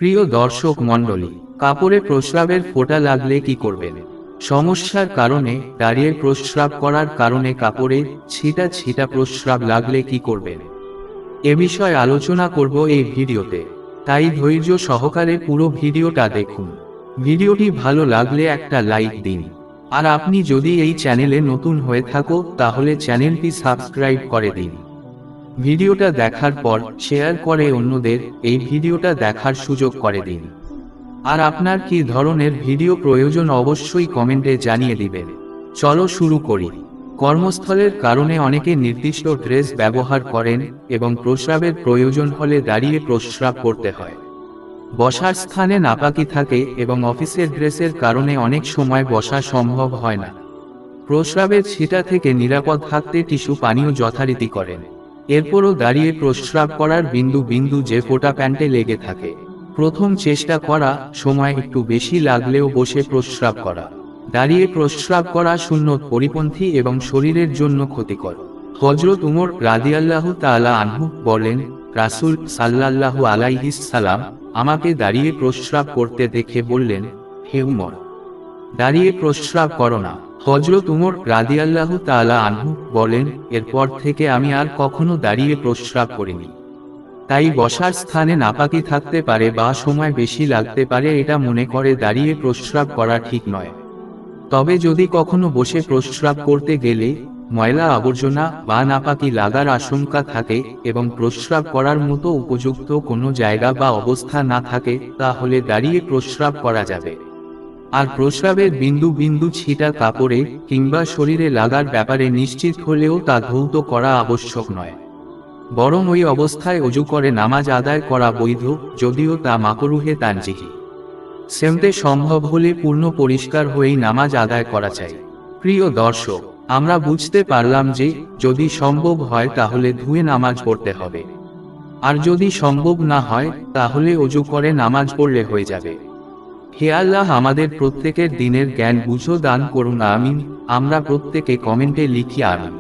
প্রিয় দর্শক মণ্ডলী, কাপড়ে প্রস্রাবের ফোঁটা লাগলে কি করবেন? সমস্যার কারণে দাঁড়িয়ে প্রস্রাব করার কারণে কাপড়ে ছিটা ছিটা প্রস্রাব লাগলে কি করবেন? এ বিষয়ে আলোচনা করব এই ভিডিওতে। তাই ধৈর্য সহকারে পুরো ভিডিওটা দেখুন। ভিডিওটি ভালো লাগলে একটা লাইক দিন। আর আপনি যদি এই চ্যানেলে নতুন হয়ে থাকো তাহলে চ্যানেলটি সাবস্ক্রাইব করে দিন। ভিডিওটা দেখার পর শেয়ার করে অন্যদের এই ভিডিওটা দেখার সুযোগ করে দিন। আর আপনার কি ধরনের ভিডিও প্রয়োজন অবশ্যই কমেন্টে জানিয়ে দিবেন। চলো শুরু করি। কর্মস্থলের কারণে অনেকে নির্দিষ্ট ড্রেস ব্যবহার করেন এবং প্রস্রাবের প্রয়োজন হলে দাঁড়িয়ে প্রস্রাব করতে হয়। বসার স্থানে নাপাকি থাকে এবং অফিসের ড্রেসের কারণে অনেক সময় বসা সম্ভব হয় না। প্রস্রাবের ছিটা থেকে নিরাপদ থাকতে টিস্যু পানীয় যথারীতি করেন। এরপরও দাঁড়িয়ে প্রস্রাব করার বিন্দু বিন্দু যে ফোঁটা প্যান্টে লেগে থাকে। প্রথম চেষ্টা করা সময় একটু বেশি লাগলেও বসে প্রস্রাব করা। দাঁড়িয়ে প্রস্রাব করা সুন্নত পরিপন্থী এবং শরীরের জন্য ক্ষতিকর। হযরত উমর রাদিয়াল্লাহু তাআলা আনহু বলেন, রাসূল সাল্লাল্লাহু আলাইহিস সালাম আমাকে দাঁড়িয়ে প্রস্রাব করতে দেখে বললেন, হে উমর, দাঁড়িয়ে প্রস্রাব করো না। হযরত উমর রাদিয়াল্লাহু তাআলা আনহু বলেন, এরপর থেকে আমি আর কখনো দাঁড়িয়ে প্রস্রাব করিনি। তাই বসার স্থানে নাপাকি থাকতে পারে বা সময় বেশি লাগতে পারে এটা মনে করে দাঁড়িয়ে প্রস্রাব করা ঠিক নয়। তবে যদি কখনো বসে প্রস্রাব করতে গেলে ময়লা আবর্জনা বা নাপাকি লাগার আশঙ্কা থাকে এবং প্রস্রাব করার মতো উপযুক্ত কোনো জায়গা বা অবস্থা না থাকে তাহলে দাঁড়িয়ে প্রস্রাব করা যাবে। আর প্রস্রাবের বিন্দু বিন্দু ছিটা কাপড়ে কিংবা শরীরে লাগার ব্যাপারে নিশ্চিত হলেও তা ধৌত করা আবশ্যক নয়। বরং ওই অবস্থায় অজু করে নামাজ আদায় করা বৈধ, যদিও তা মাকরুহে তানজিহি। সেমতে সম্ভব হলে পূর্ণ পরিষ্কার হয়েই নামাজ আদায় করা চাই। প্রিয় দর্শক, আমরা বুঝতে পারলাম যে যদি সম্ভব হয় তাহলে ধুয়ে নামাজ পড়তে হবে। আর যদি সম্ভব না হয় তাহলে অজু করে নামাজ পড়লে হয়ে যাবে। হে আল্লাহ, আমাদের প্রত্যেকের দিনের জ্ঞান বুঝো দান করুন, আমিন। আমরা প্রত্যেকে কমেন্টে লিখি আমিন।